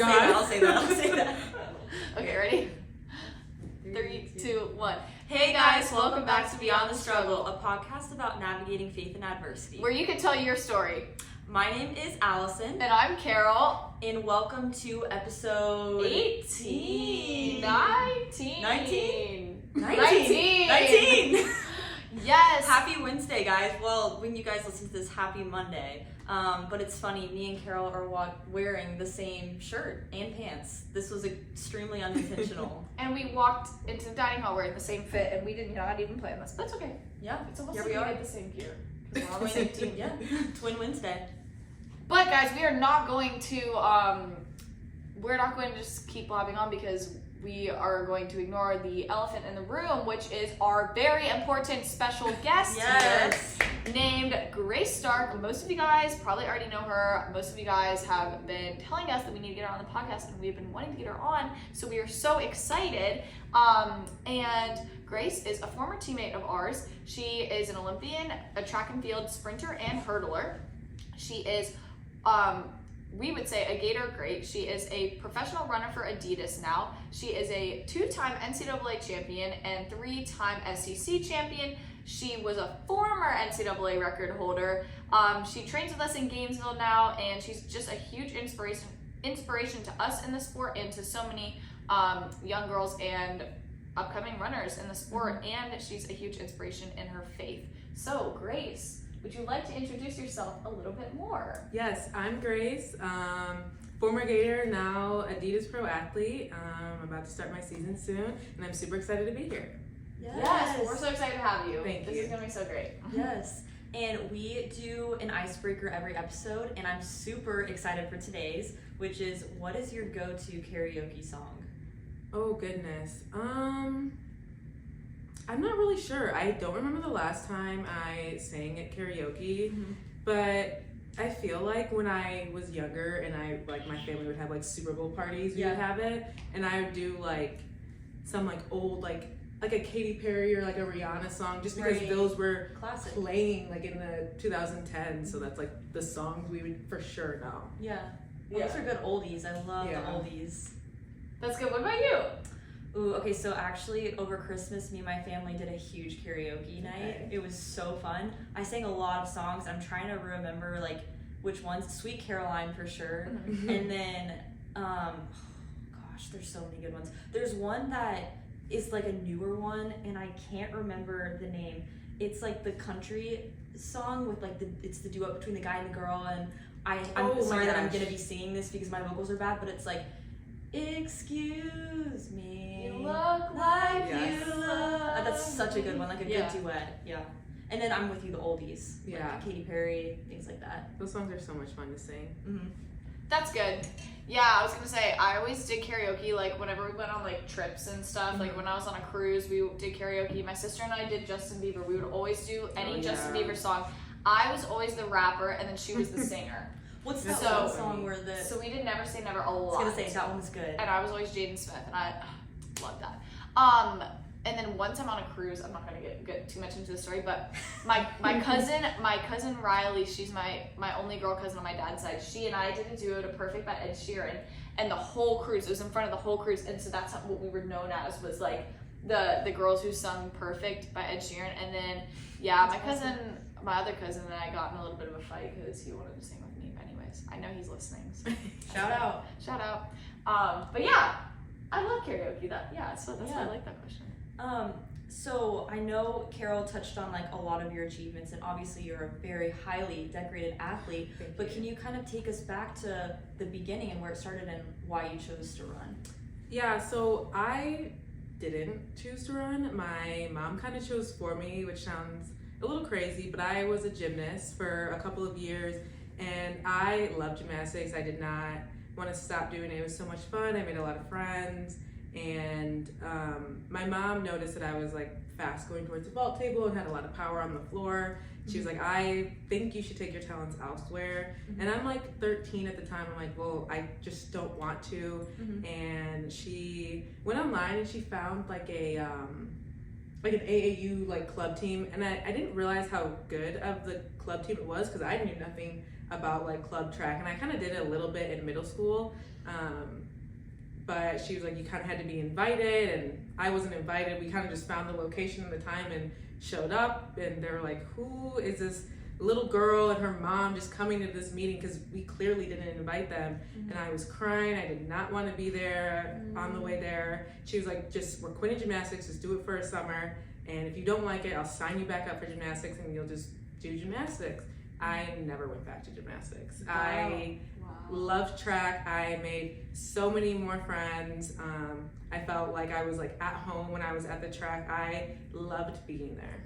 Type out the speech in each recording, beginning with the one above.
I'll say that. Okay, ready? 3, 2, 1. Hey guys, welcome back to Beyond the Struggle, a podcast about navigating faith and adversity. where you can tell your story. My name is Allison. And I'm Carol. And welcome to episode 19. 19. Yes. Happy Wednesday, guys. Well, when you guys listen to this, happy Monday. But it's funny, me and Carol are wearing the same shirt and pants. This was extremely unintentional. And we walked into the dining hall wearing the same fit, and we did not even plan this. But it's okay. Yeah, It's almost here like we are. had the same gear. We're on the same team. Yeah, Twin Wednesday. But guys, we are not going to just keep blabbing on, because we are going to ignore the elephant in the room, which is our very important special guest here, named Grace Stark. Most of you guys probably already know her. Most of you guys have been telling us that we need to get her on the podcast, and we've been wanting to get her on, so we are so excited. And Grace is a former teammate of ours. She is an Olympian, a track and field sprinter and hurdler. She is we would say a Gator great. She is a professional runner for Adidas now. She is a 2-time NCAA champion and 3-time SEC champion. She was a former NCAA record holder. She trains with us in Gainesville now, and she's just a huge inspiration to us in the sport and to so many young girls and upcoming runners in the sport. And she's a huge inspiration in her faith. So, Grace, would you like to introduce yourself a little bit more? Yes, I'm Grace, former Gator, now Adidas Pro athlete. I'm about to start my season soon, and I'm super excited to be here. Yes, well, we're so excited to have you. Thank This you. is going to be so great. Yes, and we do an icebreaker every episode, and I'm super excited for today's, which is, what is your go-to karaoke song? Oh goodness, I'm not really sure. I don't remember the last time I sang at karaoke, but I feel like when I was younger and my family would have like Super Bowl parties, we would have it, and I would do like some like old like a Katy Perry or like a Rihanna song, just because those were Classic. playing like in the 2010s, so that's like the songs we would for sure know. Yeah. Well, those are good oldies. I love the oldies. That's good. What about you? Ooh, okay, so actually over Christmas, me and my family did a huge karaoke night. It was so fun. I sang a lot of songs. I'm trying to remember like which ones. Sweet Caroline for sure. And then, gosh, there's so many good ones. There's one that is like a newer one, and I can't remember the name. It's like the country song with like it's the duet between the guy and the girl, and I'm sorry that I'm gonna be singing this because my vocals are bad, but it's like, excuse me, You look like Yes. you love that's such a good one, like a Yeah. good duet. Yeah. And then I'm with you, the oldies. Yeah. Like Katy Perry, things like that. Those songs are so much fun to sing. That's good. Yeah, I was going to say, I always did karaoke, like, whenever we went on, like, trips and stuff. Like, when I was on a cruise, we did karaoke. My sister and I did Justin Bieber. We would always do any Justin Bieber song. I was always the rapper, and then she was the singer. What's that So- one song where the... So we did Never Say Never a lot. I was gonna say, that one was good. And I was always Jaden Smith, and I loved that. And then one time on a cruise, I'm not gonna get too much into the story, but my cousin Riley, she's my only girl cousin on my dad's side. She and I did a duet, A Perfect by Ed Sheeran, and the whole cruise, it was in front of the whole cruise, and so that's what we were known as, was like the girls who sung Perfect by Ed Sheeran. And then my other cousin and I got in a little bit of a fight because he wanted to sing with me. But anyways, I know he's listening. So Shout out. But yeah, I love karaoke. That's why I like that question. So I know Carol touched on like a lot of your achievements, and obviously you're a very highly decorated athlete, but can you kind of take us back to the beginning and where it started and why you chose to run? Yeah, so I didn't choose to run. My mom kind of chose for me, which sounds a little crazy, but I was a gymnast for a couple of years, and I love gymnastics. I did not want to stop doing it. It was so much fun. I made a lot of friends, and my mom noticed that I was like fast going towards the vault table and had a lot of power on the floor. She was like, I think you should take your talents elsewhere. And I'm like 13 at the time. I'm like, well, I just don't want to. And she went online and she found like an AAU like club team, and I didn't realize how good of the club team it was because I knew nothing about like club track, and I kind of did it a little bit in middle school. But she was like, you kind of had to be invited, and I wasn't invited. We kind of just found the location and the time and showed up, and they were like, who is this little girl and her mom just coming to this meeting, because we clearly didn't invite them. And I was crying. I did not want to be there on the way there. She was like, we're quitting gymnastics, just do it for a summer, and if you don't like it, I'll sign you back up for gymnastics and you'll just do gymnastics. I never went back to gymnastics. Wow. I loved track. I made so many more friends. I felt like I was like at home when I was at the track. I loved being there.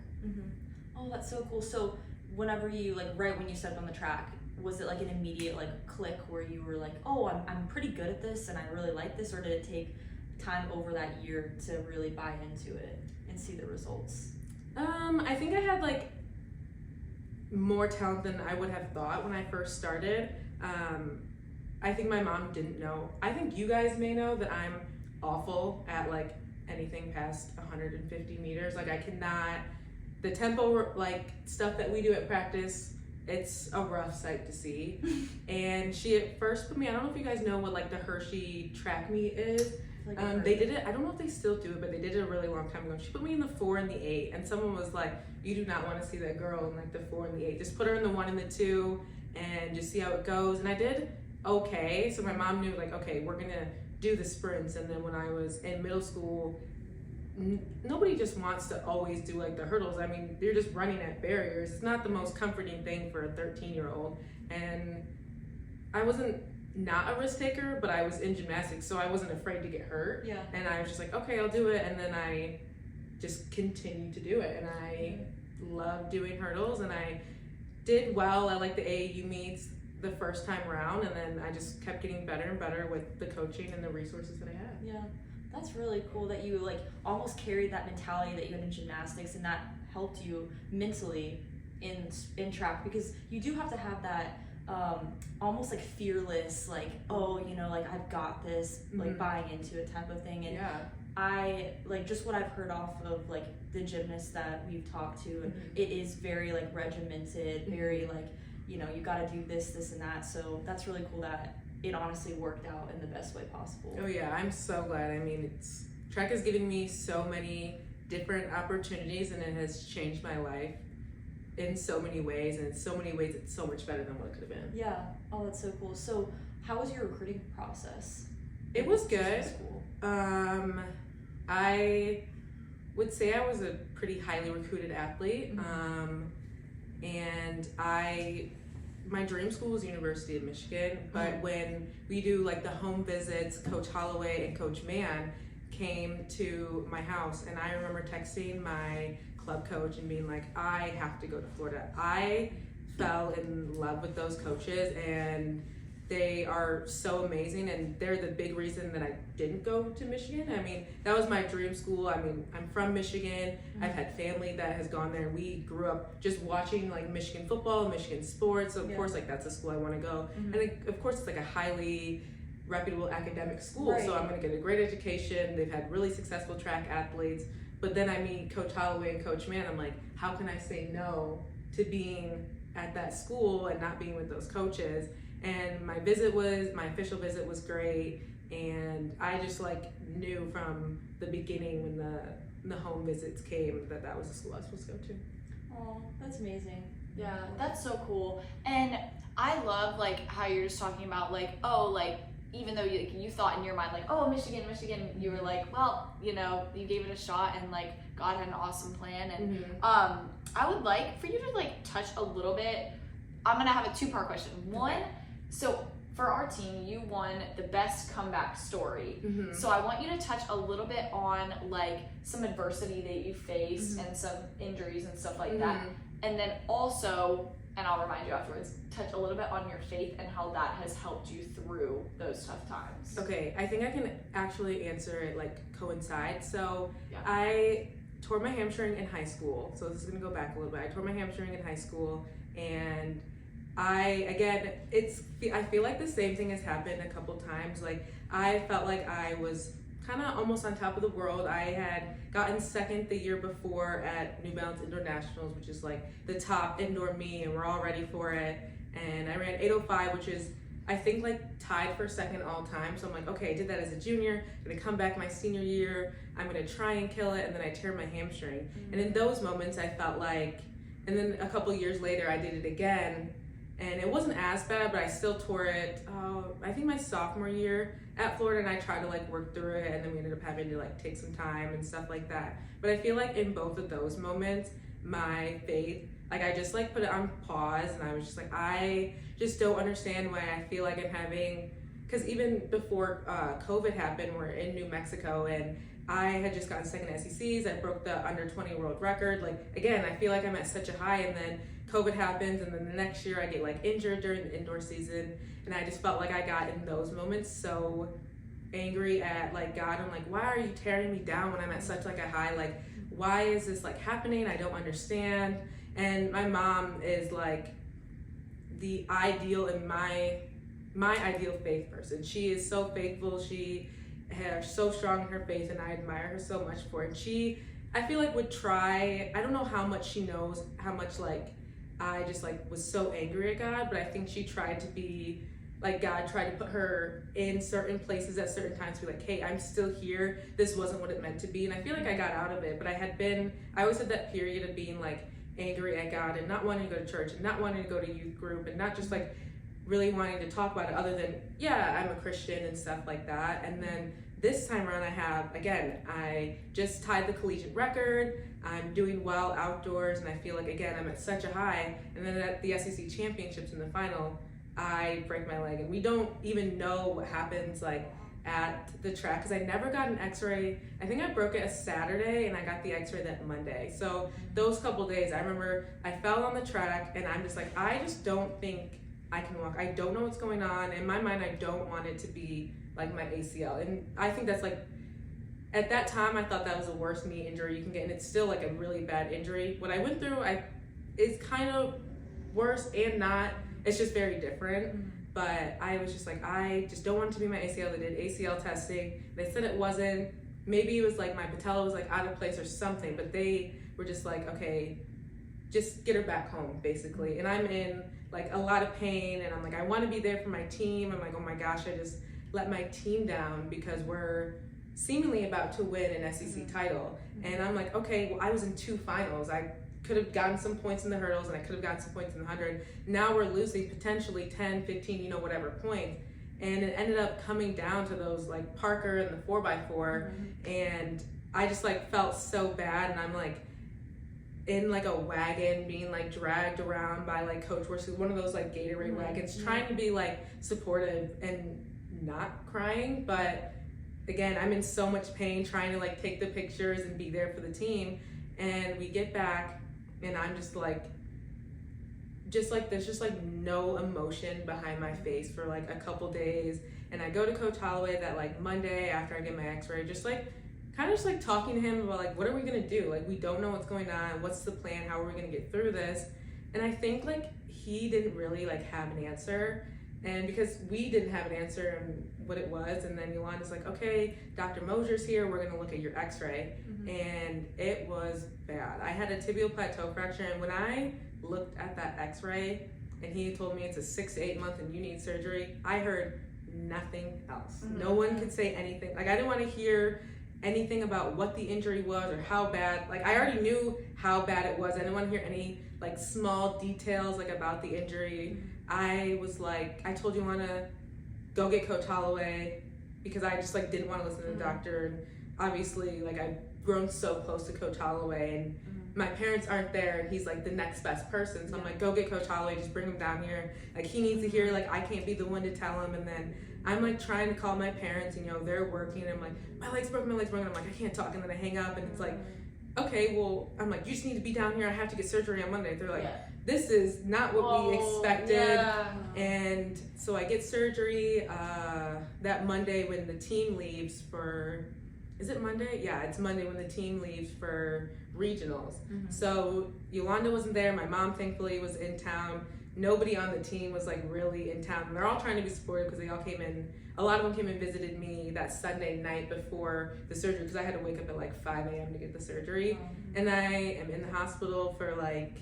Oh, that's so cool. So whenever you, like, right when you stepped on the track, was it like an immediate like click where you were like, oh, I'm pretty good at this and I really like this, or did it take time over that year to really buy into it and see the results? I think I had like more talent than I would have thought when I first started. I think my mom didn't know. I think you guys may know that I'm awful at like anything past 150 meters. Like I cannot, the tempo like stuff that we do at practice, it's a rough sight to see. And she at first put me, I don't know if you guys know what like the Hershey track meet is. They did it, I don't know if they still do it, but they did it a really long time ago. She put me in the 4 and the 8, and someone was like, you do not want to see that girl in like the 4 and the 8. Just put her in the 1 and the 2 and just see how it goes. And I did okay. So my mom knew like, okay, we're gonna do the sprints. And then when I was in middle school, nobody just wants to always do like the hurdles. I mean, you're just running at barriers. It's not the most comforting thing for a 13-year-old. And I wasn't not a risk taker, but I was in gymnastics, so I wasn't afraid to get hurt. Yeah. And I was just like, okay, I'll do it. And then I just continued to do it. And I loved doing hurdles, and I did well at like the AAU meets the first time around, and then I just kept getting better and better with the coaching and the resources that I had. Yeah, that's really cool that you like almost carried that mentality that you had in gymnastics, and that helped you mentally in track, because you do have to have that almost like fearless, like, oh, you know, like I've got this, like buying into it type of thing. And I like just what I've heard off of like the gymnasts that we've talked to, it is very like regimented, very like, you know, you got to do this, this, and that. So that's really cool that it honestly worked out in the best way possible. Oh yeah, I'm so glad. I mean, track has given me so many different opportunities, and it has changed my life in so many ways, and in so many ways it's so much better than what it could have been. Yeah. Oh, that's so cool. So how was your recruiting process? It was good. School? I would say I was a pretty highly recruited athlete. And my dream school was University of Michigan, but when we do like the home visits, Coach Holloway and Coach Mann came to my house, and I remember texting my club coach and being like, I have to go to Florida. I fell in love with those coaches, and they are so amazing, and they're the big reason that I didn't go to Michigan. I mean, that was my dream school. I mean, I'm from Michigan. I've had family that has gone there. We grew up just watching like Michigan football, Michigan sports. So of course, like that's a school I want to go. And of course, it's like a highly reputable academic school. Right. So I'm going to get a great education. They've had really successful track athletes. But then I meet Coach Holloway and Coach Mann. I'm like, how can I say no to being at that school and not being with those coaches? And my official visit was great, and I just like knew from the beginning when the home visits came that was the school I was supposed to go to. Oh, that's amazing. Yeah, that's so cool. And I love like how you're just talking about like, oh, like even though you thought in your mind like, oh, Michigan, you were like, well, you know, you gave it a shot, and like God had an awesome plan. And I would like for you to like touch a little bit. I'm gonna have a 2-part question. One, so for our team, you won the best comeback story. So I want you to touch a little bit on like some adversity that you faced and some injuries and stuff like that. And then also, and I'll remind you afterwards, touch a little bit on your faith and how that has helped you through those tough times. Okay, I think I can actually answer it like coincide. So I tore my hamstring in high school. So this is gonna go back a little bit. I tore my hamstring in high school, and I feel like the same thing has happened a couple times. Like I felt like I was kind of almost on top of the world. I had gotten second the year before at New Balance Indoor Nationals, which is like the top indoor meet, and we're all ready for it. and I ran 8:05, which is I think like tied for second all time. So I'm like, okay, I did that as a junior. I'm gonna come back my senior year. I'm gonna try and kill it, and then I tear my hamstring. And in those moments, I felt like, and then a couple years later, I did it again, and it wasn't as bad, but I still tore it. I think my sophomore year at Florida, and I tried to like work through it, and then we ended up having to like take some time and stuff like that. But I feel like in both of those moments, my faith, like I just like put it on pause, and I was just like, I just don't understand why I feel like I'm having, because even before COVID happened, we're in New Mexico, and I had just gotten second SECs. I broke the under 20 world record. Like again, I feel like I'm at such a high, and then COVID happens, and then the next year I get like injured during the indoor season, and I just felt like I got in those moments so angry at like God. I'm like, why are you tearing me down when I'm at such like a high? Like, why is this like happening? I don't understand. And my mom is like the ideal in my ideal faith person. She is so faithful. She has so strong in her faith, and I admire her so much for it. And she, I feel like would try, I don't know how much she knows, how much like I just like was so angry at God, but I think she tried to be like God tried to put her in certain places at certain times to be like, hey, I'm still here. This wasn't what it meant to be. And I feel like I got out of it, but I always had that period of being like angry at God and not wanting to go to church and not wanting to go to youth group and not just like really wanting to talk about it other than, yeah, I'm a Christian and stuff like that. And then this time around I just tied the collegiate record. I'm doing well outdoors, and I feel like, again, I'm at such a high. And then at the SEC championships in the final, I break my leg, and we don't even know what happens like at the track because I never got an x-ray. I think I broke it a Saturday, and I got the x-ray that Monday. So those couple days, I remember I fell on the track, and I'm just like, I just don't think I can walk. I don't know what's going on. In my mind, I don't want it to be like my ACL. And I think that's like, at that time, I thought that was the worst knee injury you can get, and it's still like a really bad injury. What I went through is kind of worse and not. It's just very different. But I was just like, I just don't want it to be my ACL. They did ACL testing. They said it wasn't. Maybe it was like my patella was like out of place or something, but they were just like, okay, just get her back home, basically. And I'm in like a lot of pain, and I'm like, I want to be there for my team. I'm like, oh my gosh, I just let my team down because we're seemingly about to win an SEC title. And I'm like, okay, well, I was in 2 finals. I could have gotten some points in the hurdles, and I could have gotten some points in the 100. Now we're losing potentially 10, 15, whatever points. And it ended up coming down to those like Parker and the 4x4. And I just like felt so bad. And I'm like in like a wagon being like dragged around by like Coach Worsley, one of those like Gatorade wagons, trying to be like supportive and not crying. But again, I'm in so much pain trying to like take the pictures and be there for the team. And we get back, and I'm just like there's just like no emotion behind my face for like a couple days. And I go to Coach Holloway that like Monday after I get my x-ray, just like kind of just like talking to him about like, what are we gonna do? Like, we don't know what's going on. What's the plan? How are we gonna get through this? And I think like he didn't really like have an answer. And because we didn't have an answer on what it was, and then Yolanda's like, okay, Dr. Mosier's here, we're gonna look at your x-ray. And it was bad. I had a tibial plateau fracture, and when I looked at that x-ray and he told me it's a 6 to 8 month and you need surgery, I heard nothing else. No one could say anything. Like, I didn't want to hear anything about what the injury was or how bad. Like, I already knew how bad it was. I didn't want to hear any like small details like about the injury. I was like, I told Yolanda, go get Coach Holloway, because I just like didn't want to listen to the doctor. And obviously, like, I've grown so close to Coach Holloway, and my parents aren't there, and he's like the next best person. So I'm like, go get Coach Holloway, just bring him down here. Like, he needs to hear, like, I can't be the one to tell him. And then I'm like trying to call my parents, and they're working, and I'm like, my leg's broken. And I'm like, I can't talk. And then I hang up, and it's like, okay, well, I'm like, you just need to be down here. I have to get surgery on Monday. They're like, this is not what we expected. And so I get surgery that Monday when the team leaves for, is it Monday? Yeah, it's Monday when the team leaves for regionals. So Yolanda wasn't there. My mom thankfully was in town. Nobody on the team was like really in town. And they're all trying to be supportive because they all came in. A lot of them came and visited me that Sunday night before the surgery, because I had to wake up at like 5 a.m. to get the surgery. And I am in the hospital for like,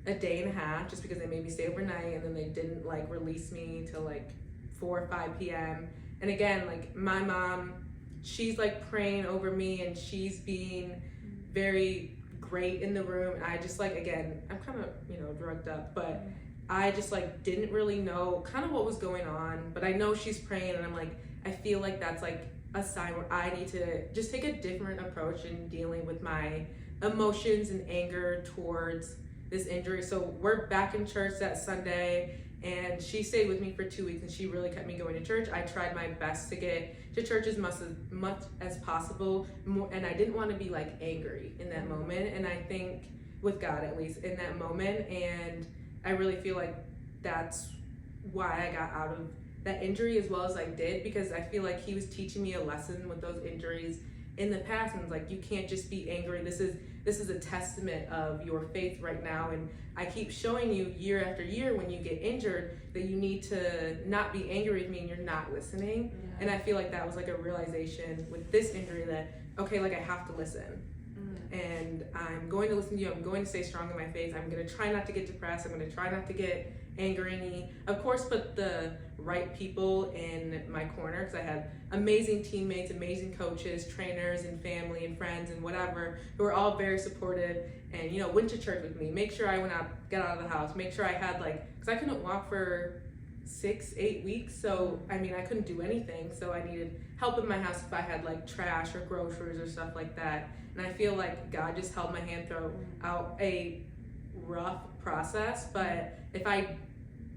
a day and a half just because they made me stay overnight, and then they didn't like release me till like 4 or 5 p.m. And again, like my mom, she's like praying over me and she's being very great in the room. And I just like, again, I'm kind of, you know, drugged up, but I just like didn't really know kind of what was going on. But I know she's praying, and I'm like, I feel like that's like a sign where I need to just take a different approach in dealing with my emotions and anger towards this injury. So we're back in church that Sunday, and she stayed with me for 2 weeks, and she really kept me going to church. I tried my best to get to church as much as possible, and I didn't want to be like angry in that moment, and I think with God at least in that moment, and I really feel like that's why I got out of that injury as well as I did, because I feel like he was teaching me a lesson with those injuries in the past, and it's like, you can't just be angry. This is a testament of your faith right now, and I keep showing you year after year when you get injured that you need to not be angry with me and you're not listening. And I feel like that was like a realization with this injury that, okay, like I have to listen. And I'm going to listen to you. I'm going to stay strong in my faith. I'm going to try not to get depressed. I'm going to try not to get angry. Of course, put the right people in my corner, because I had amazing teammates, amazing coaches, trainers, and family and friends and whatever, who were all very supportive and, you know, went to church with me, make sure I got out of the house, make sure I had because I couldn't walk for 6-8 weeks. So, I mean, I couldn't do anything. So I needed help in my house if I had like trash or groceries or stuff like that. And I feel like God just held my hand throughout a rough process. But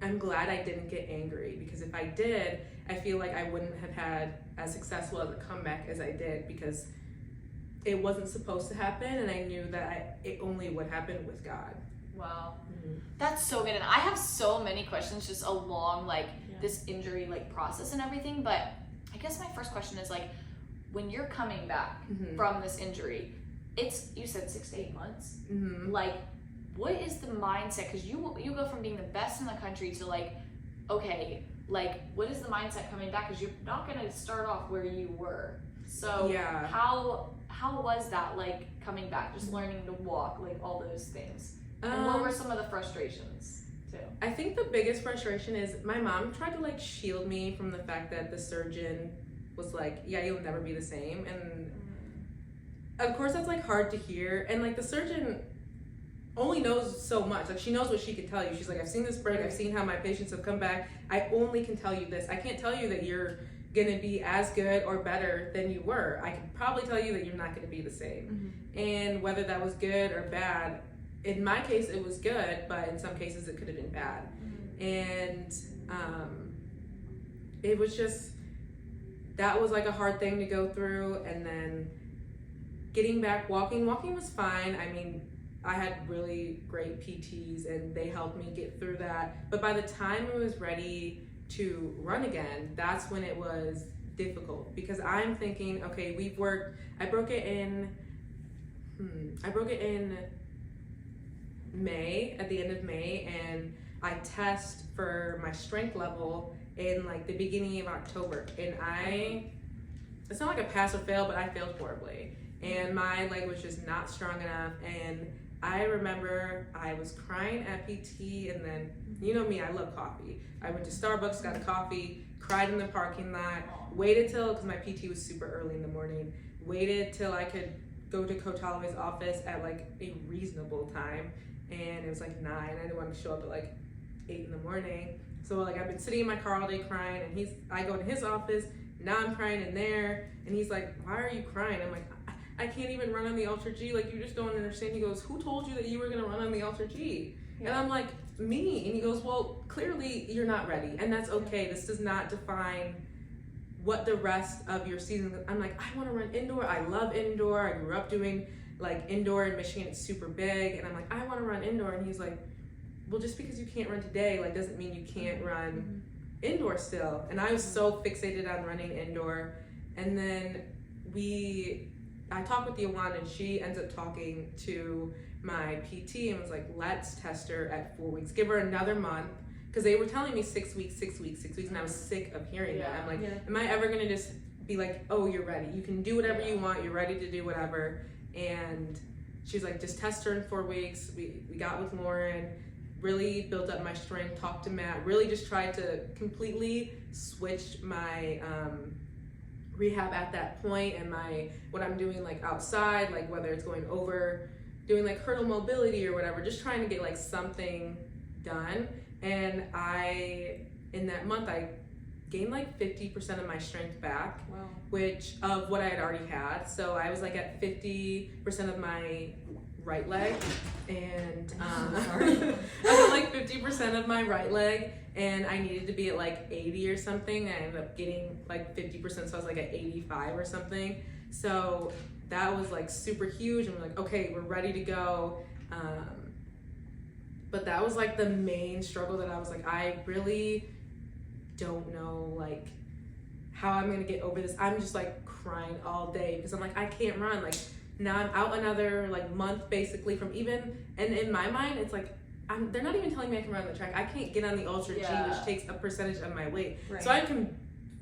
I'm glad I didn't get angry, because if I did, I feel like I wouldn't have had as successful as a comeback as I did, because it wasn't supposed to happen, and I knew that it only would happen with God. Wow. That's so good. And I have so many questions just along this injury process and everything, but I guess my first question is when you're coming back from this injury, you said 6 to 8 months. What is the mindset? Because you go from being the best in the country to okay, what is the mindset coming back? Because you're not going to start off where you were. So yeah. How was that coming back, just learning to walk, all those things? And what were some of the frustrations too? I think the biggest frustration is my mom tried to shield me from the fact that the surgeon was yeah, you'll never be the same. And of course that's hard to hear. And the surgeon only knows so much. She knows what she can tell you. She's I've seen this break, I've seen how my patients have come back. I only can tell you this. I can't tell you that you're gonna be as good or better than you were. I can probably tell you that you're not gonna be the same. And whether that was good or bad, in my case it was good, but in some cases it could have been bad. And it was just, that was a hard thing to go through. And then getting back, walking was fine. I mean, I had really great PTs and they helped me get through that. But by the time I was ready to run again, that's when it was difficult, because I'm thinking, okay, I broke it in May, at the end of May, and I test for my strength level in the beginning of October, and it's not a pass or fail, but I failed horribly, and my leg was just not strong enough. And I remember I was crying at PT, and then, you know me, I love coffee. I went to Starbucks, got a coffee, cried in the parking lot, waited till, because my PT was super early in the morning, waited till I could go to Coach Holloway's office at a reasonable time. And it was 9, I didn't want to show up at 8 in the morning. So I've been sitting in my car all day crying, and I go to his office, now I'm crying in there, and he's like, why are you crying? I'm I can't even run on the Ultra G, you just don't understand. He goes, who told you that you were gonna run on the Ultra G? Yeah. And I'm me. And he goes, well, clearly you're not ready, and that's okay. This does not define what the rest of your season. I'm I wanna run indoor, I love indoor, I grew up doing indoor in Michigan, it's super big, and I'm I want to run indoor. And he's well, just because you can't run today doesn't mean you can't run indoor still. And I was so fixated on running indoor. And then I talked with Yolan, and she ends up talking to my PT and was let's test her at 4 weeks, give her another month, because they were telling me 6 weeks, and I was sick of hearing that. I'm am I ever gonna just be oh, you're ready, you can do whatever you want, you're ready to do whatever? And she was like, just test her in 4 weeks. We got with Lauren, really built up my strength, talked to Matt, really just tried to completely switch my rehab at that point, and what I'm doing like outside, like whether it's going over, doing like hurdle mobility or whatever, just trying to get like something done. And in that month, I gained like 50% of my strength back, Wow. which of what I had already had. So I was like at 50% of my right leg, and Sorry. I was at like 50% of my right leg, and I needed to be at like 80 or something. I ended up getting like 50%, so I was like at 85 or something. So that was like super huge, and we're like, okay, we're ready to go. But that was like the main struggle that I was like, I really don't know like how I'm gonna get over this. I'm just like crying all day because I'm like, I can't run. Like now I'm out another like month basically from even, and in my mind it's like they're not even telling me I can run the track. I can't get on the Ultra G, which takes a percentage of my weight. Right. So I can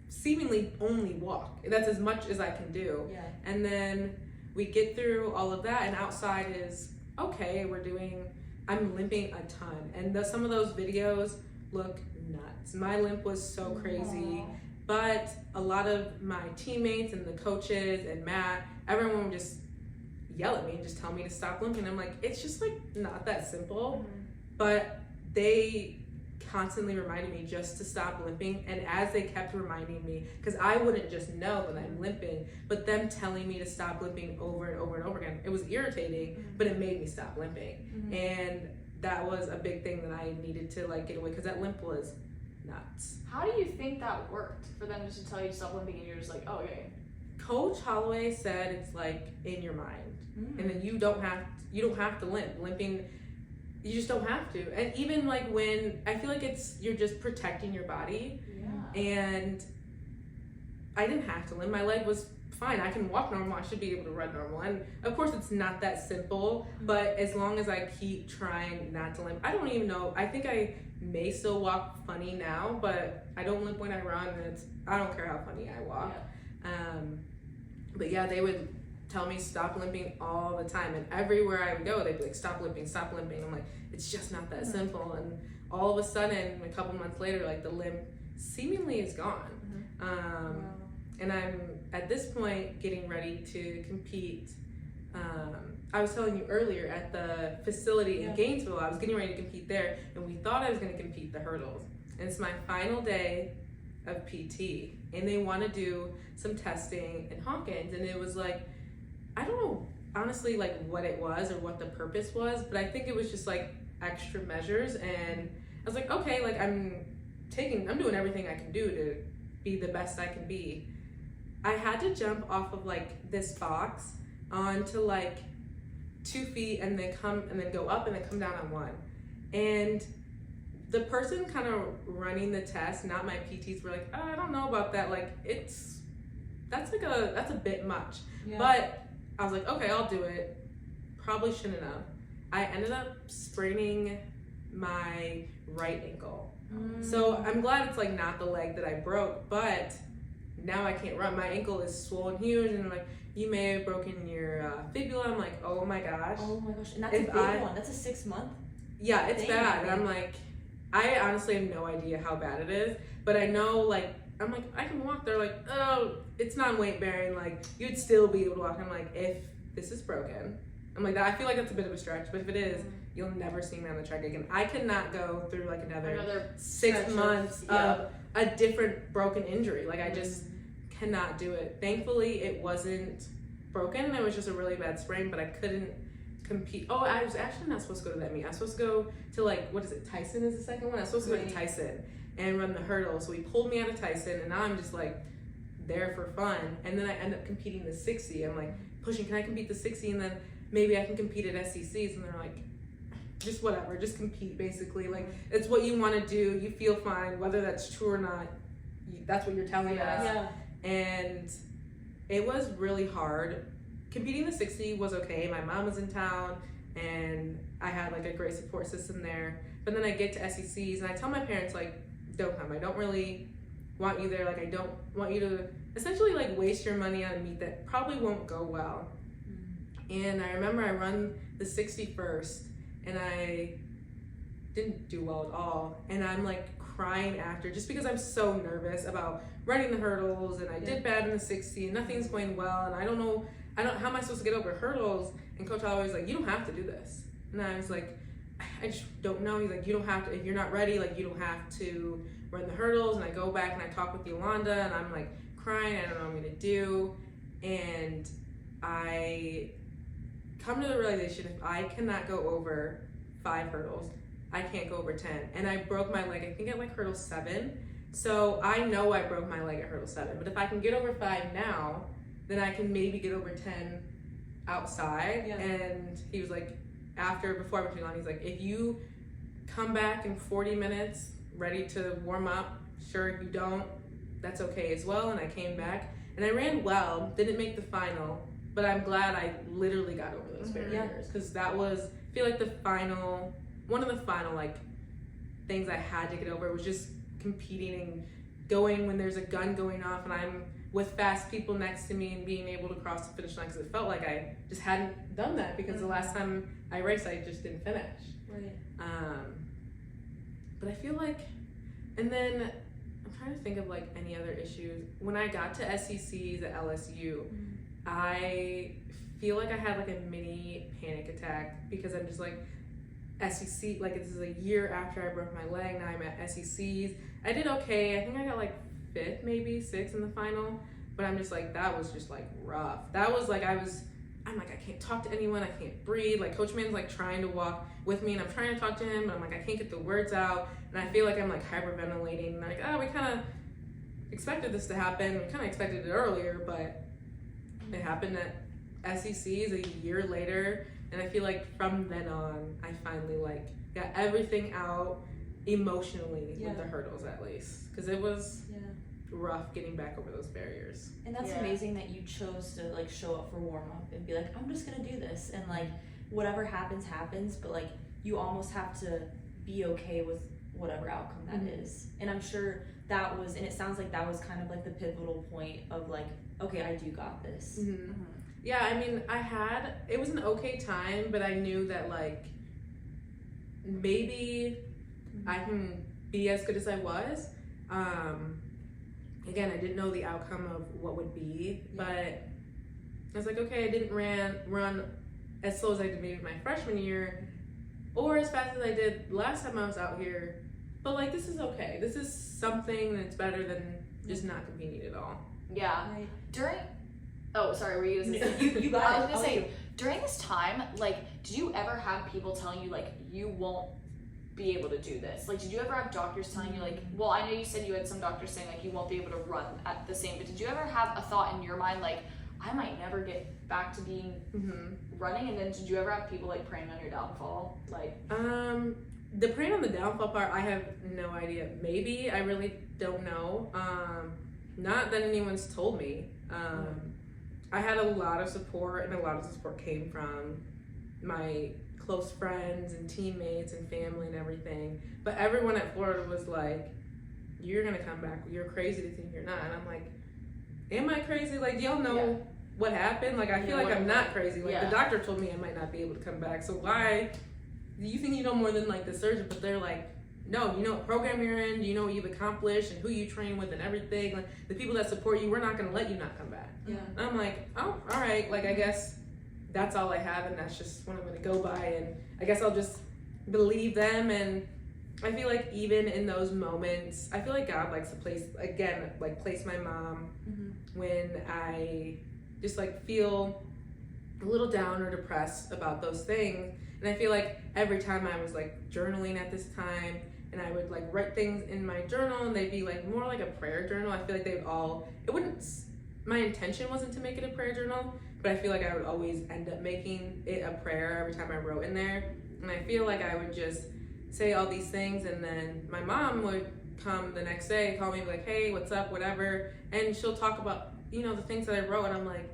seemingly only walk. That's as much as I can do. Yeah. And then we get through all of that, and outside is okay. I'm limping a ton, and some of those videos look nuts. My limp was so crazy. Aww. But a lot of my teammates and the coaches and Matt, everyone would just yell at me and just tell me to stop limping. I'm like, it's just like not that simple. Mm-hmm. But they constantly reminded me just to stop limping. And as they kept reminding me, because I wouldn't just know that I'm limping, but them telling me to stop limping over and over and over again, it was irritating, but it made me stop limping. And that was a big thing that I needed to like get away, because that limp was nuts. How do you think that worked for them just to tell you to stop limping and you're just like, oh, okay? Coach Holloway said it's like in your mind, and then you don't have to limp. Limping, you just don't have to. And even like when I feel like you're just protecting your body. Yeah. And I didn't have to limp. My leg was fine. I can walk normal. I should be able to run normal. And of course it's not that simple, but as long as I keep trying not to limp, I don't even know. I think I may still walk funny now, but I don't limp when I run, and I don't care how funny I walk. Yeah. But yeah, they would tell me stop limping all the time, and everywhere I would go they'd be like, stop limping, stop limping. I'm like, it's just not that simple. And all of a sudden, a couple months later, like the limp seemingly is gone. Wow. And I'm at this point getting ready to compete. I was telling you earlier at the facility in Gainesville, I was getting ready to compete there, and we thought I was going to compete the hurdles. And it's my final day of PT, and they want to do some testing in Hawkins. And it was like, I don't know honestly like what it was or what the purpose was, but I think it was just like extra measures. And I was like, okay, like I'm doing everything I can do to be the best I can be. I had to jump off of like this box onto like 2 feet and then go up and then come down on 1. And the person kind of running the test, not my PTs, were like, oh, I don't know about that. Like that's a bit much. Yeah. But I was like, okay, I'll do it. Probably shouldn't have. I ended up spraining my right ankle. So I'm glad it's like not the leg that I broke, but now I can't run. My ankle is swollen huge, and like, you may have broken your fibula. I'm like, oh my gosh. Oh my gosh, and that's a big one. That's a 6 month. Yeah, it's bad. And I'm like, I honestly have no idea how bad it is, but I know like, I'm like, I can walk. They're like, oh, it's not weight bearing. Like, you'd still be able to walk. I'm like, if this is broken, I'm like, I feel like that's a bit of a stretch, but if it is, you'll never see me on the track again. I cannot go through like another 6 months of a different broken injury. Like, I just cannot do it. Thankfully, it wasn't broken. It was just a really bad sprain, but I couldn't compete. Oh, I was actually not supposed to go to that meet. I was supposed to go to like, what is it? Tyson is the second one. I was supposed to go to Tyson and run the hurdle. So we pulled me out of Tyson, and now I'm just like there for fun. And then I end up competing the 60. I'm like pushing, can I compete the 60? And then maybe I can compete at SECs. And they're like, just whatever, just compete basically. Like, it's what you want to do. You feel fine, whether that's true or not. That's what you're telling us. Yeah. And it was really hard. Competing the 60 was okay. My mom was in town, and I had like a great support system there. But then I get to SECs, and I tell my parents, like, don't come. I don't really want you there. Like, I don't want you to essentially like waste your money on a meet that probably won't go well. And I remember I run the 61st and I didn't do well at all. And I'm like crying after just because I'm so nervous about running the hurdles, and I did bad in the 60 and nothing's going well, and I don't know how am I supposed to get over hurdles? And Coach always like, you don't have to do this. And I was like, I just don't know. He's like, you don't have to, if you're not ready, like you don't have to run the hurdles. And I go back and I talk with Yolanda and I'm like crying, I don't know what I'm gonna do. And I come to the realization, if I cannot go over 5 hurdles, I can't go over 10. And I broke my leg, I think at like hurdle 7. So I know I broke my leg at hurdle 7, but if I can get over 5 now, then I can maybe get over 10 outside. Yeah. And he was like, before I went to Milan, he's like, if you come back in 40 minutes ready to warm up, sure. If you don't, that's okay as well. And I came back and I ran well, didn't make the final, but I'm glad I literally got over those barriers, because that was, I feel like one of the final like things I had to get over was just competing and going when there's a gun going off and I'm with fast people next to me and being able to cross the finish line, because it felt like I just hadn't done that, because the last time I raced I just didn't finish. Right. But I feel like, and then I'm trying to think of like any other issues. When I got to SECs at LSU, I feel like I had like a mini panic attack, because I'm just like, SEC, like this is a year after I broke my leg, now I'm at SECs. I did okay, I think I got like 5th, maybe 6th in the final, but I'm just like, that was just like rough. That was like, I'm like, I can't talk to anyone, I can't breathe. Like Coach Man's like trying to walk with me and I'm trying to talk to him, but I'm like, I can't get the words out, and I feel like I'm like hyperventilating, and like, we kind of expected this to happen, we kind of expected it earlier, but it happened at SECs a year later. And I feel like from then on, I finally like got everything out emotionally with the hurdles, at least, because it was rough getting back over those barriers. And that's amazing that you chose to like show up for warm up and be like, I'm just gonna do this, and like whatever happens, but like you almost have to be okay with whatever outcome that is. And I'm sure that was, and it sounds like that was kind of like the pivotal point of like, okay, I do got this. Yeah, I mean, it was an okay time, but I knew that like maybe I can be as good as I was. Again, I didn't know the outcome of what would be, but I was like, okay, I didn't run as slow as I did maybe my freshman year, or as fast as I did last time I was out here, but like, this is okay. This is something that's better than just not competing at all. Yeah. Right. Oh, sorry, were you gonna say? You got I was gonna say, during this time, like, did you ever have people telling you, like, you won't be able to do this? Like, did you ever have doctors telling you, like, well, I know you said you had some doctors saying, like, you won't be able to run at the same, but did you ever have a thought in your mind, like, I might never get back to being running? And then did you ever have people, like, praying on your downfall? Like, the praying on the downfall part, I have no idea. Maybe, I really don't know. Not that anyone's told me. I had a lot of support, and a lot of the support came from my close friends and teammates and family and everything. But everyone at Florida was like, you're gonna come back, you're crazy to think you're not. And I'm like, am I crazy? Like, y'all know what happened? Like, I feel like I'm not crazy. Like, the doctor told me I might not be able to come back, so why do you think you know more than like the surgeon? But they're like, no, you know what program you're in, you know what you've accomplished and who you train with and everything. Like, the people that support you, we're not gonna let you not come back. Yeah. And I'm like, oh, all right. Like, I guess that's all I have, and that's just what I'm gonna go by, and I guess I'll just believe them. And I feel like even in those moments, I feel like God likes to place my mom when I just like feel a little down or depressed about those things. And I feel like every time I was like journaling at this time, and I would like write things in my journal, and they'd be like more like a prayer journal. I feel like my intention wasn't to make it a prayer journal, but I feel like I would always end up making it a prayer every time I wrote in there. And I feel like I would just say all these things, and then my mom would come the next day, call me like, hey, what's up, whatever, and she'll talk about, you know, the things that I wrote, and I'm like,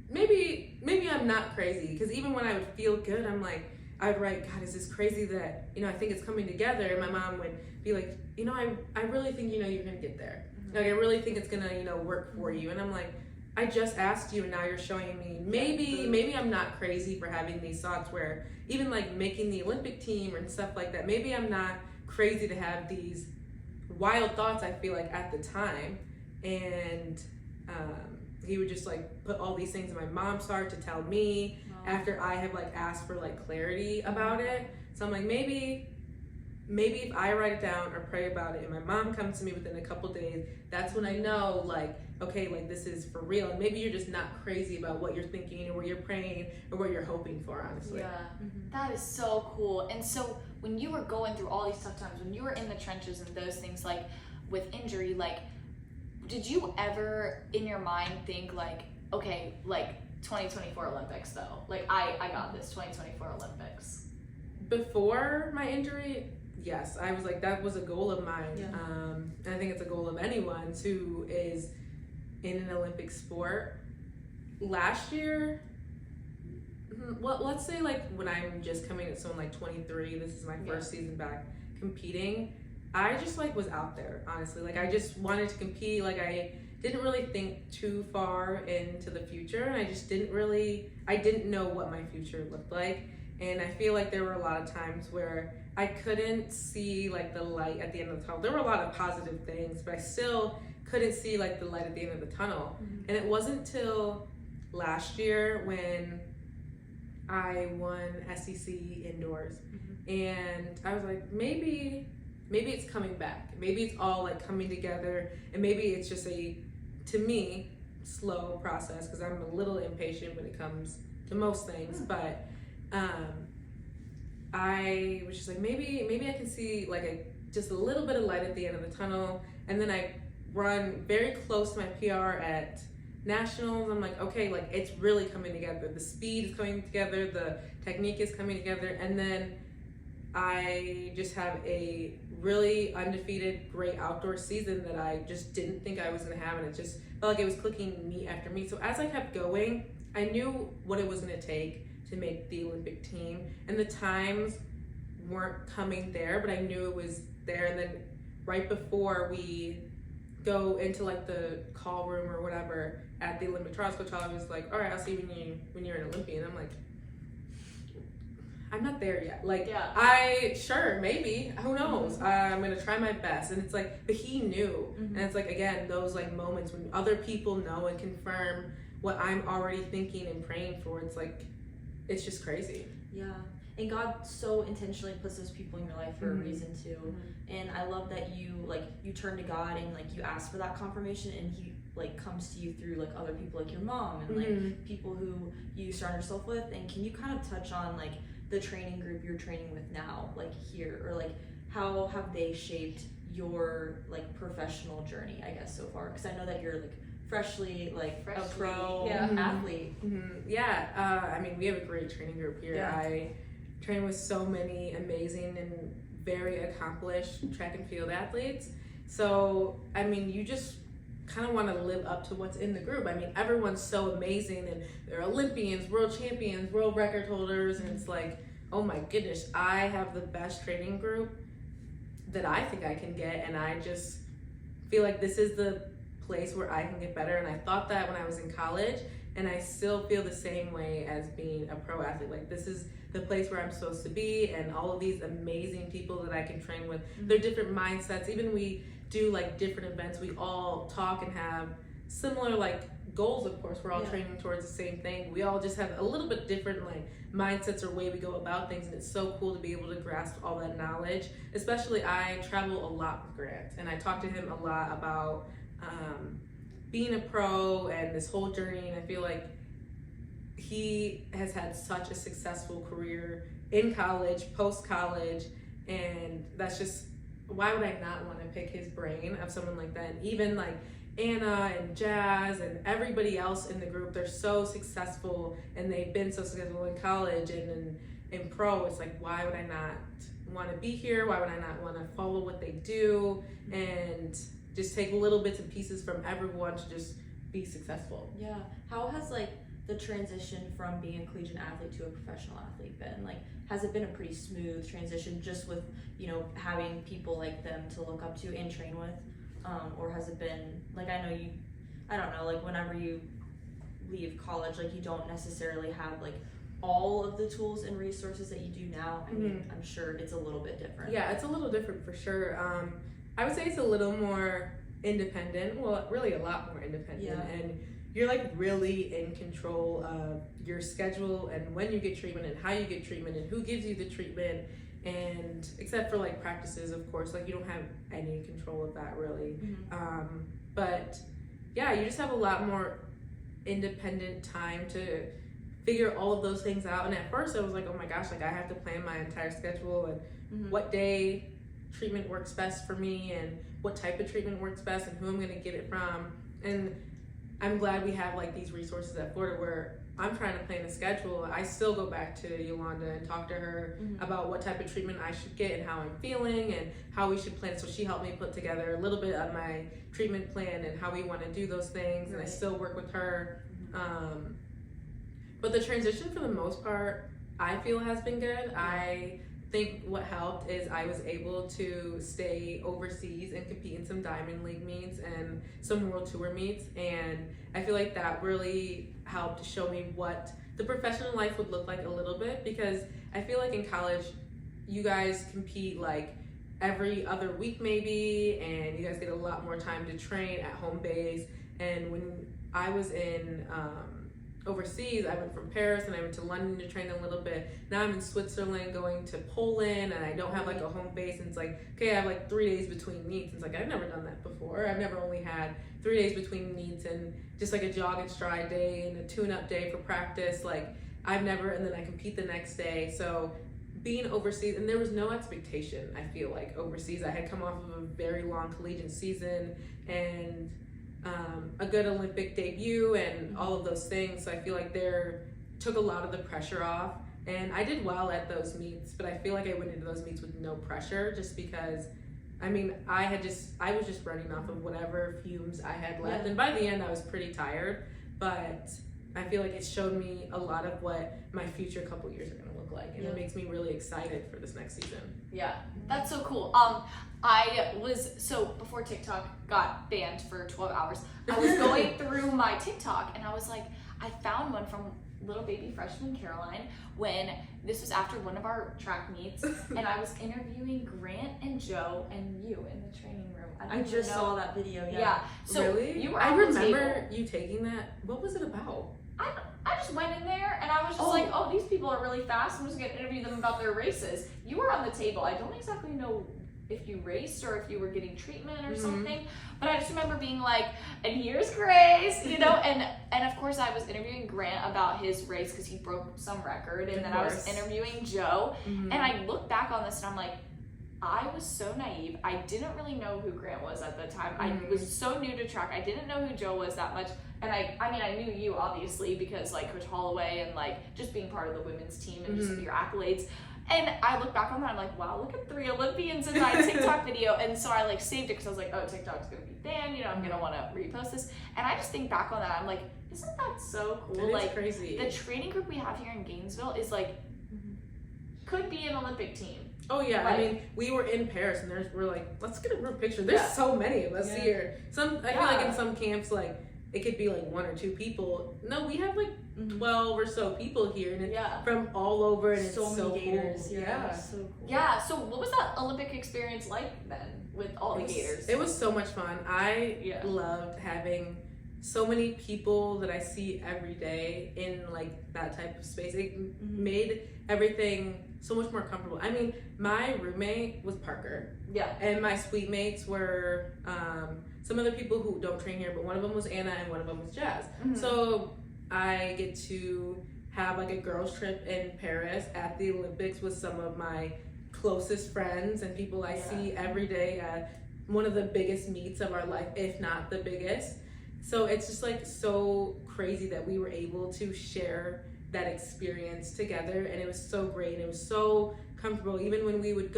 maybe I'm not crazy, because even when I would feel good, I'm like, I would write, God, is this crazy that, you know, I think it's coming together, and my mom would be like, you know, I really think, you know, you're gonna get there. Like, I really think it's gonna, you know, work for you. And I'm like, I just asked you and now you're showing me maybe I'm not crazy for having these thoughts where even like making the Olympic team and stuff like that, maybe I'm not crazy to have these wild thoughts I feel like at the time. And he would just like put all these things in my mom's heart to tell me after I have like asked for like clarity about it. So I'm like, maybe if I write it down or pray about it and my mom comes to me within a couple days, that's when I know like, okay, like this is for real. And maybe you're just not crazy about what you're thinking or what you're praying or what you're hoping for, honestly. Yeah, that is so cool. And so when you were going through all these tough times, when you were in the trenches and those things, like with injury, like did you ever in your mind think like, okay, like 2024 Olympics though, like I got this 2024 Olympics? Before my injury, yes, I was like, that was a goal of mine. Yeah. And I think it's a goal of anyone who is in an Olympic sport. Last year, well, let's say like when I'm just coming at someone like 23, this is my first season back competing, I just like was out there, honestly. Like I just wanted to compete. Like I didn't really think too far into the future, and I didn't know what my future looked like. And I feel like there were a lot of times where I couldn't see like the light at the end of the tunnel. There were a lot of positive things, but I still couldn't see like the light at the end of the tunnel. And it wasn't till last year when I won SEC indoors, and I was like, maybe it's coming back. Maybe it's all like coming together, and maybe it's just to me, slow process because I'm a little impatient when it comes to most things. But I was just like, maybe I can see like just a little bit of light at the end of the tunnel. And then I run very close to my PR at nationals. I'm like, okay, like it's really coming together. The speed is coming together, the technique is coming together, and then I just have a really undefeated, great outdoor season that I just didn't think I was gonna have, and it just felt like it was clicking meet after meet. So as I kept going, I knew what it was gonna take to make the Olympic team, and the times weren't coming there, but I knew it was there. And then right before we go into like the call room or whatever at the Olympic trials, Coach Holly was like, all right, I'll see you when you're an Olympian. I'm like, I'm not there yet. Like, sure, maybe, who knows? I'm gonna try my best. And it's like, but he knew. And it's like, again, those like moments when other people know and confirm what I'm already thinking and praying for, it's like, it's just crazy. Yeah. And God so intentionally puts those people in your life for a reason too. And I love that you turn to God and like you ask for that confirmation, and he like comes to you through like other people like your mom and like people who you surround yourself with. And can you kind of touch on like the training group you're training with now, like here, or like how have they shaped your like professional journey, I guess, so far? Because I know that you're like freshly a pro athlete. I mean, we have a great training group here. I train with so many amazing and very accomplished track and field athletes. So, I mean, you just kind of want to live up to what's in the group. I mean, everyone's so amazing, and they're Olympians, world champions, world record holders, and it's like, oh my goodness, I have the best training group that I think I can get, and I just feel like this is the place where I can get better. And I thought that when I was in college, and I still feel the same way as being a pro athlete. Like, this is the place where I'm supposed to be, and all of these amazing people that I can train with. They're different mindsets. Even we do like different events, we all talk and have similar like goals. Of course, we're all training towards the same thing. We all just have a little bit different like mindsets or way we go about things, and it's so cool to be able to grasp all that knowledge. Especially, I travel a lot with Grant, and I talk to him a lot about being a pro and this whole journey. And I feel like he has had such a successful career in college, post-college, and that's just, why would I not want to pick his brain of someone like that? And even like Anna and Jazz and everybody else in the group, they're so successful, and they've been so successful in college and in pro. It's like, why would I not want to be here? Why would I not want to follow what they do and just take little bits and pieces from everyone to just be successful? Yeah. How has like the transition from being a collegiate athlete to a professional athlete been? Like, has it been a pretty smooth transition just with, you know, having people like them to look up to and train with? Or has it been, like, I know you, I don't know, like whenever you leave college, like you don't necessarily have like all of the tools and resources that you do now. I mean, I'm sure it's a little bit different. Yeah, it's a little different for sure. I would say it's a little more independent. Well, really a lot more independent. Yeah. And you're like really in control of your schedule and when you get treatment and how you get treatment and who gives you the treatment. And except for like practices, of course, like you don't have any control of that really. But yeah, you just have a lot more independent time to figure all of those things out. And at first I was like, oh my gosh, like I have to plan my entire schedule and what day treatment works best for me and what type of treatment works best and who I'm going to get it from. And I'm glad we have like these resources at Florida where I'm trying to plan a schedule. I still go back to Yolanda and talk to her about what type of treatment I should get and how I'm feeling and how we should plan. So she helped me put together a little bit of my treatment plan and how we want to do those things. And I still work with her. But the transition for the most part, I feel has been good. I think what helped is I was able to stay overseas and compete in some Diamond League meets and some World Tour meets, and I feel like that really helped show me what the professional life would look like a little bit, because I feel like in college you guys compete like every other week maybe, and you guys get a lot more time to train at home base. And when I was in overseas, I went from Paris and I went to London to train a little bit. Now I'm in Switzerland going to Poland, and I don't have like a home base, and it's like, okay, I have like 3 days between meets. It's like, I've never done that before. I've never only had 3 days between meets and just like a jog and stride day and a tune-up day for practice. Like I've never, and then I compete the next day. So being overseas, and there was no expectation, I feel like overseas. I had come off of a very long collegiate season and a good Olympic debut and all of those things. So I feel like there took a lot of the pressure off, and I did well at those meets, but I feel like I went into those meets with no pressure just because, I mean, I was just running off of whatever fumes I had left. And by the end I was pretty tired, but I feel like it showed me a lot of what my future couple years are going to look like, and it makes me really excited for this next season. Yeah, that's so cool. Before TikTok got banned for 12 hours, I was going through my TikTok and I was like, I found one from little baby freshman Caroline when this was after one of our track meets, and I was interviewing Grant and Joe and you in the training room. I just saw that video. Yeah. So really? you were I on the remember table. you taking that. What was it about? I just went in there and I was just like, oh, these people are really fast. I'm just gonna interview them about their races. You were on the table. I don't exactly know if you raced or if you were getting treatment or something, but I just remember being like, and here's Grace, you know, and of course I was interviewing Grant about his race because he broke some record, and then I was interviewing Joe, and I look back on this and I'm like, I was so naive. I didn't really know who Grant was at the time. I was so new to track. I didn't know who Joe was that much. And I knew you obviously because like Coach Holloway and like just being part of the women's team and just your accolades. And I look back on that, I'm like, wow, look at 3 Olympians in my TikTok video. And so I like saved it because I was like, oh, TikTok's gonna be banned, you know, I'm gonna wanna repost this. And I just think back on that, I'm like, isn't that so cool? That is like crazy. The training group we have here in Gainesville is like, could be an Olympic team. Oh yeah, like, I mean, we were in Paris and we're like, let's get a group picture. There's so many of us here. I feel like in some camps, like it could be like 1 or 2 people. No, we have like 12 or so people here, and it's from all over, and it's so many gators. Cool. Yeah, so cool. Yeah. So what was that Olympic experience like then with all the gators? It was so much fun. I loved having so many people that I see every day in like that type of space. It made everything so much more comfortable. I mean, my roommate was Parker. Yeah. And my suite mates were some other people who don't train here, but one of them was Anna and one of them was Jazz. So I get to have like a girls trip in Paris at the Olympics with some of my closest friends and people I see every day at one of the biggest meets of our life, if not the biggest. So it's just like so crazy that we were able to share that experience together, and it was so great, and it was so comfortable. Even when we would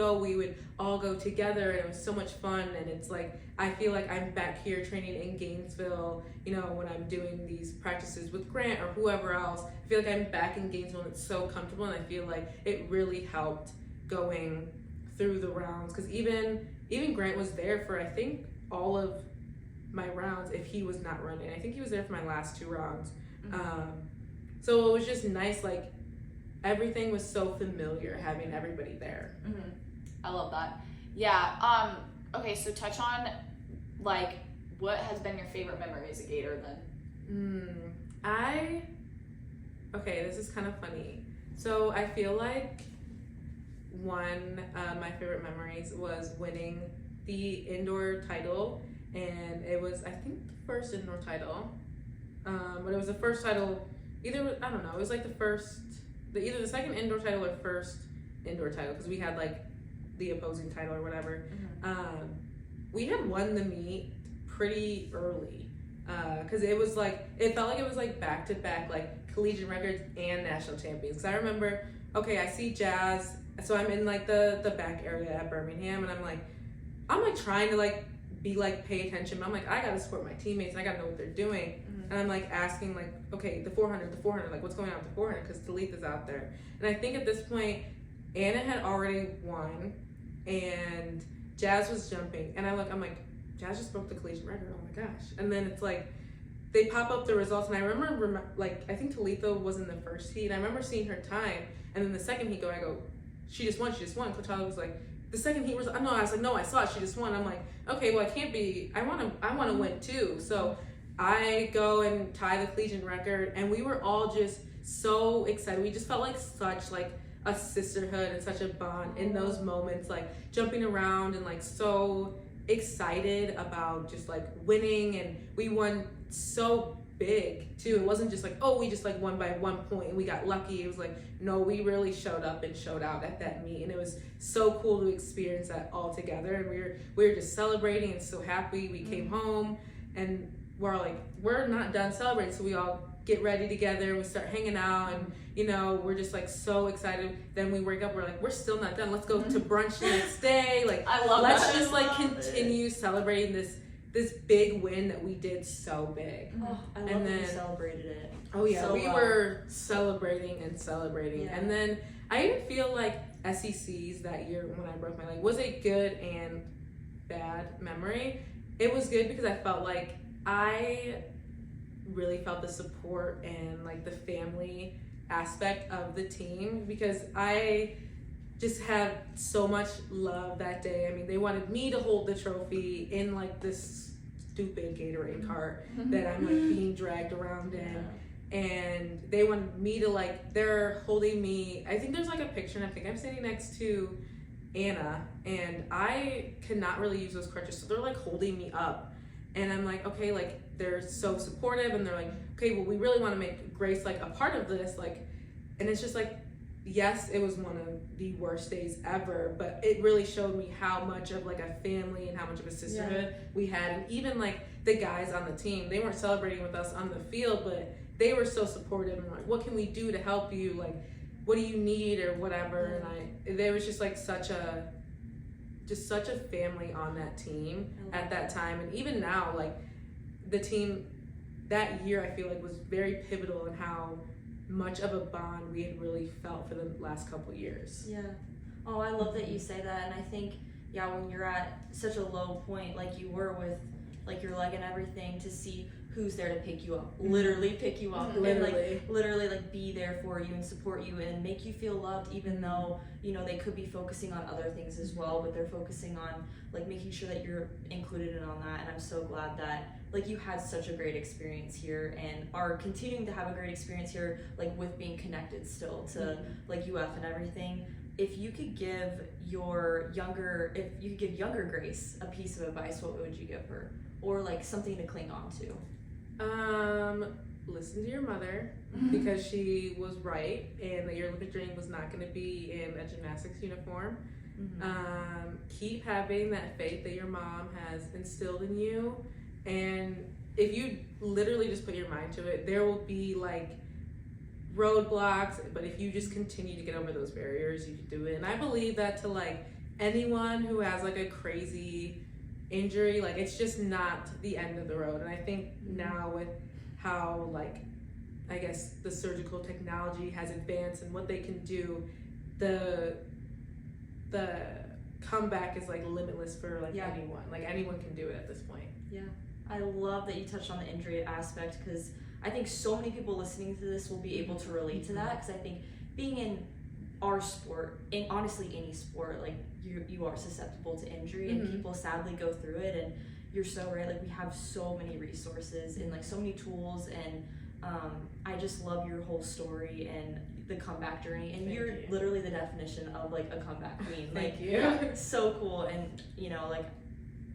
all go together, and it was so much fun. And it's like, I feel like I'm back here training in Gainesville, you know, when I'm doing these practices with Grant or whoever else. I feel like I'm back in Gainesville, and it's so comfortable, and I feel like it really helped going through the rounds, because even Grant was there for, I think, all of my rounds if he was not running. I think he was there for my last 2 rounds. So it was just nice, like everything was so familiar having everybody there. I love that. Yeah. Okay, so touch on like what has been your favorite memory as a Gator then? Okay, this is kind of funny. So I feel like one of my favorite memories was winning the indoor title, and it was, I think, the first indoor title. But it was the first title, I don't know, it was like either the second indoor title or first indoor title, because we had like the opposing title or whatever. We had won the meet pretty early, because it was like, it felt like it was like back to back, like collegiate records and national champions. Because I remember, okay, I see Jazz, so I'm in like the back area at Birmingham, and I'm like trying to like be like pay attention, but I'm like, I gotta support my teammates and I gotta know what they're doing. And I'm like asking like, okay, the 400, like what's going on with the 400, because Talitha's out there. And I think at this point Anna had already won and Jazz was jumping, and I'm like, Jazz just broke the collegiate record, oh my gosh. And then it's like they pop up the results, and I remember like, I think Talitha was in the first heat, and I remember seeing her time, and then the second heat I go, she just won. Coach Tyler was like, the second heat was, I was like, no, I saw it, she just won. I'm like, okay, well I can't be, I want to win too. So I go and tie the collegiate record, and we were all just so excited. We just felt like such like a sisterhood and such a bond in those moments, like jumping around and like so excited about just like winning. And we won so big too. It wasn't just like, oh, we just like won by 1 point and we got lucky. It was like, no, we really showed up and showed out at that meet, and it was so cool to experience that all together. And we were just celebrating and so happy. We came home, and we're like, we're not done celebrating, so we all get ready together, we start hanging out, and we're just like so excited. Then we wake up, we're like, we're still not done, let's go to brunch the next day. Like, let's just like continue celebrating this big win that we did so big. I love that you celebrated it. Oh yeah, so we were celebrating. Yeah. And then I even feel like SECs that year when I broke my leg was a good and bad memory. It was good because I felt like I really felt the support and like the family aspect of the team, because I just had so much love that day. I mean, they wanted me to hold the trophy in like this stupid Gatorade cart that I'm like being dragged around in. And they wanted me to like, they're holding me, I think there's like a picture, and I think I'm standing next to Anna, and I cannot really use those crutches, so they're like holding me up. And I'm like, okay, like they're so supportive, and they're like, okay, well, we really want to make Grace like a part of this, like. And it's just like, yes, it was one of the worst days ever, but it really showed me how much of like a family and how much of a sisterhood we had. And even like the guys on the team, they weren't celebrating with us on the field, but they were so supportive and like, what can we do to help you? Like, what do you need or whatever? And there was just like such a family on that team at that time. And even now, like the team that year, I feel like was very pivotal in how much of a bond we had really felt for the last couple of years. Yeah. Oh, I love that you say that. And I think, when you're at such a low point like you were with like your leg and everything, to see who's there to pick you up, literally pick you up, and like literally like be there for you and support you and make you feel loved, even though they could be focusing on other things as well, but they're focusing on like making sure that you're included in on that. And I'm so glad that like you had such a great experience here and are continuing to have a great experience here, like with being connected still to like UF and everything. If you could give younger Grace a piece of advice, what would you give her? Or like something to cling on to? Listen to your mother, because she was right, and that your Olympic dream was not going to be in a gymnastics uniform. Keep having that faith that your mom has instilled in you, and if you literally just put your mind to it, there will be like roadblocks, but if you just continue to get over those barriers, you can do it. And I believe that to like anyone who has like a crazy injury, like it's just not the end of the road. And I think now with how like I guess the surgical technology has advanced and what they can do, the comeback is like limitless for like anyone. Like anyone can do it at this point. I love that you touched on the injury aspect, because I think so many people listening to this will be able to relate to that, because I think being in our sport, in honestly any sport, like you are susceptible to injury, and people sadly go through it, and you're so right, like we have so many resources and like so many tools, and I just love your whole story and the comeback journey, and you're literally the definition of like a comeback queen. Thank Like, you. yeah, so cool, and you know, like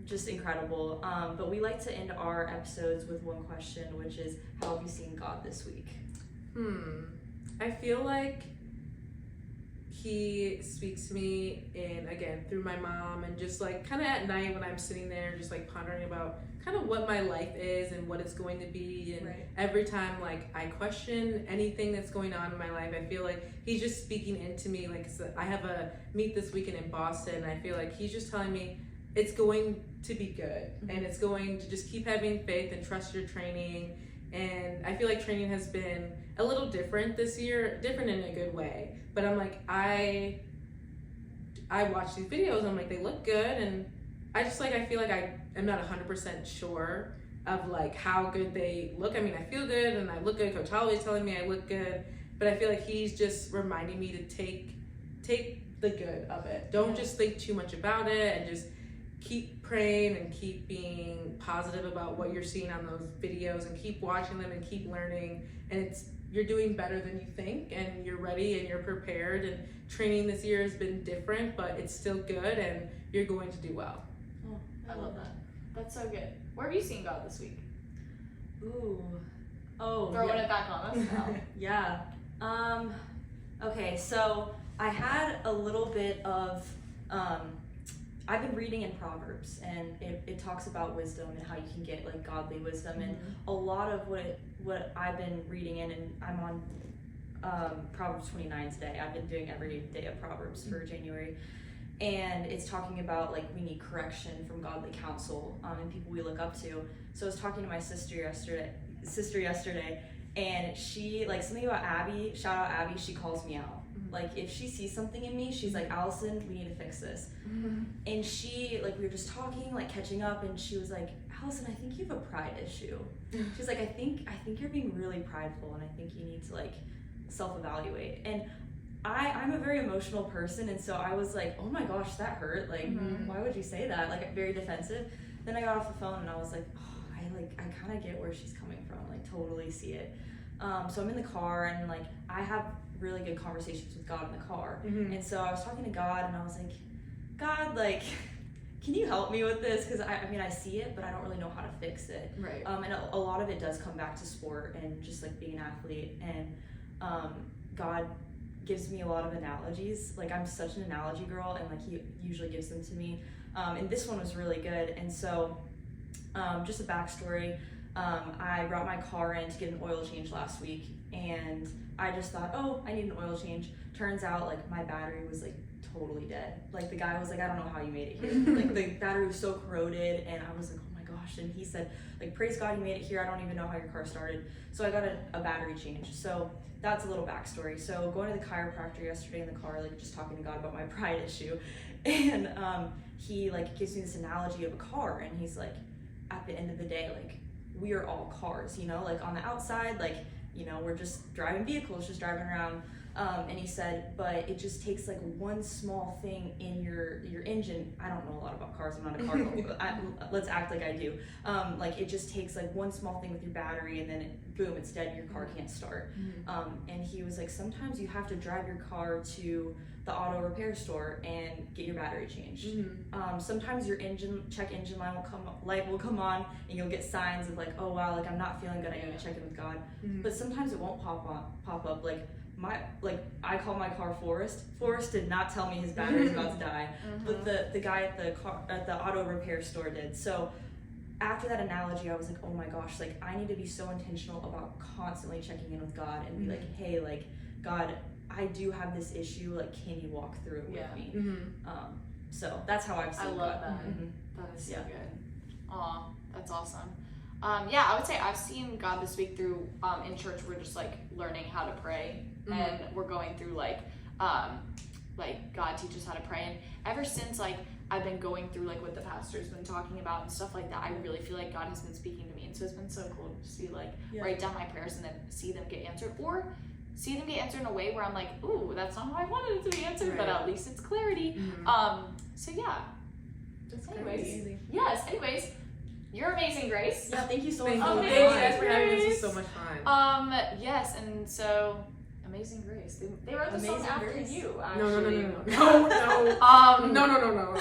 just incredible. But we like to end our episodes with one question, which is, how have you seen God this week? I feel like he speaks to me again through my mom, and just like kind of at night when I'm sitting there just like pondering about kind of what my life is and what it's going to be, and every time like I question anything that's going on in my life, I feel like he's just speaking into me. Like, so I have a meet this weekend in Boston, and I feel like he's just telling me it's going to be good, and it's going to just keep having faith and trust your training. And I feel like training has been a little different this year, different in a good way. But I'm like, I watch these videos, I'm like, they look good, and I just like, I feel like I am not 100% sure of like how good they look. I mean, I feel good and I look good. Coach Holloway's telling me I look good, but I feel like he's just reminding me to take the good of it. Don't just think too much about it, and just keep praying and keep being positive about what you're seeing on those videos, and keep watching them and keep learning. And you're doing better than you think, and you're ready and you're prepared, and training this year has been different, but it's still good, and you're going to do well. Oh, I love that. That's so good. Where have you seen God this week? Ooh. Oh, Throwing it back on us now. Yeah. Okay, so I had a little bit of I've been reading in Proverbs, and it talks about wisdom and how you can get like godly wisdom, and a lot of what I've been reading in, and I'm on Proverbs 29 today. I've been doing every day of Proverbs for January, and it's talking about like we need correction from godly counsel and people we look up to. So I was talking to my sister yesterday, and she, like, something about Abby, shout out Abby, she calls me out. Like, if she sees something in me, she's like, Allison, we need to fix this. And she, like, we were just talking, like, catching up, and she was like, Allison, I think you have a pride issue. She's like, I think you're being really prideful, and I think you need to, like, self-evaluate. And I'm a very emotional person, and so I was like, oh my gosh, that hurt. Like, why would you say that? Like, very defensive. Then I got off the phone, and I was like, oh, I kind of get where she's coming from, like, totally see it. So I'm in the car, and like I have really good conversations with God in the car. And so I was talking to God, and I was like, God, like, can you help me with this? Because I mean, I see it, but I don't really know how to fix it. Right. And a lot of it does come back to sport and just like being an athlete. And God gives me a lot of analogies. Like, I'm such an analogy girl, and like he usually gives them to me. And this one was really good. And so just a backstory. I brought my car in to get an oil change last week, and I just thought, oh, I need an oil change. Turns out, like, my battery was like totally dead. Like, the guy was like, I don't know how you made it here. Like, the battery was so corroded, and I was like, oh my gosh. And he said, like, praise God you made it here. I don't even know how your car started. So I got a battery change. So that's a little backstory. So going to the chiropractor yesterday in the car, like, just talking to God about my pride issue, and he like gives me this analogy of a car, and he's like, at the end of the day, like, we are all cars, you know, like on the outside, like, you know, we're just driving vehicles, just driving around. And he said, but it just takes like one small thing in your engine. I don't know a lot about cars. I'm not a car girl. Let's act like I do. Like, it just takes like one small thing with your battery, and then boom, it's dead. Your car can't start. And he was like, sometimes you have to drive your car to the auto repair store and get your battery changed. Sometimes your check engine light will come on, and you'll get signs of like, oh wow, like I'm not feeling good. I need to check in with God. But sometimes it won't pop up. Like, I call my car Forrest. Forrest did not tell me his battery's about to die, but the guy at the auto repair store did. So after that analogy, I was like, oh my gosh, like, I need to be so intentional about constantly checking in with God and be like, hey, like, God, I do have this issue. Like, can you walk through it with me? So that's how I've seen I love God. that. That is so good. Aw, that's awesome. Yeah, I would say I've seen God this week through in church. We're just like learning how to pray, and we're going through like God teaches how to pray. And ever since like I've been going through like what the pastor's been talking about and stuff like that, I really feel like God has been speaking to me, and so it's been so cool to see like write down my prayers and then see them get answered, or see them get answered in a way where I'm like, ooh, that's not how I wanted it to be answered, but at least it's clarity. So yeah. That's Anyways, yes. Anyways, you're amazing, Grace. Yeah, thank you so much. Thank you guys for having us. This was so much fun. Yes, and so Amazing Grace. They wrote the song Amazing after Grace. you. No. Actually. No.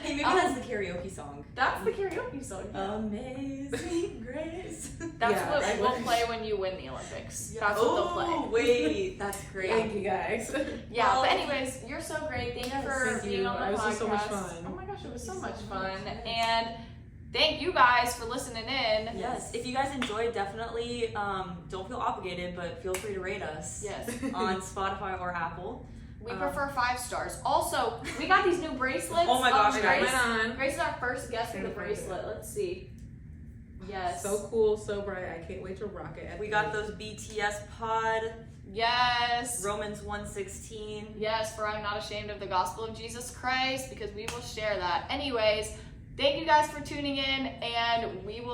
Hey, maybe that's the karaoke song. That's the karaoke song. Yeah. Amazing Grace. That's what we'll play when you win the Olympics. That's what they'll play. Oh, wait, that's great. Thank you guys. Yeah, Well, but anyways, you're so great. Thank you for being on the podcast. It was so much fun. Oh my gosh, it was so much fun. And thank you guys for listening in. Yes, if you guys enjoyed, definitely don't feel obligated, but feel free to rate us. Yes. On Spotify or Apple. We prefer 5 stars. Also, we got these new bracelets. Oh my gosh, Grace, Grace is our first guest for the bracelet. Let's see. Yes. So cool, so bright. I can't wait to rock it. We got those BTS pod. Yes. Romans 1:16. Yes, for I'm not ashamed of the gospel of Jesus Christ, because we will share that. Anyways, thank you guys for tuning in, and we will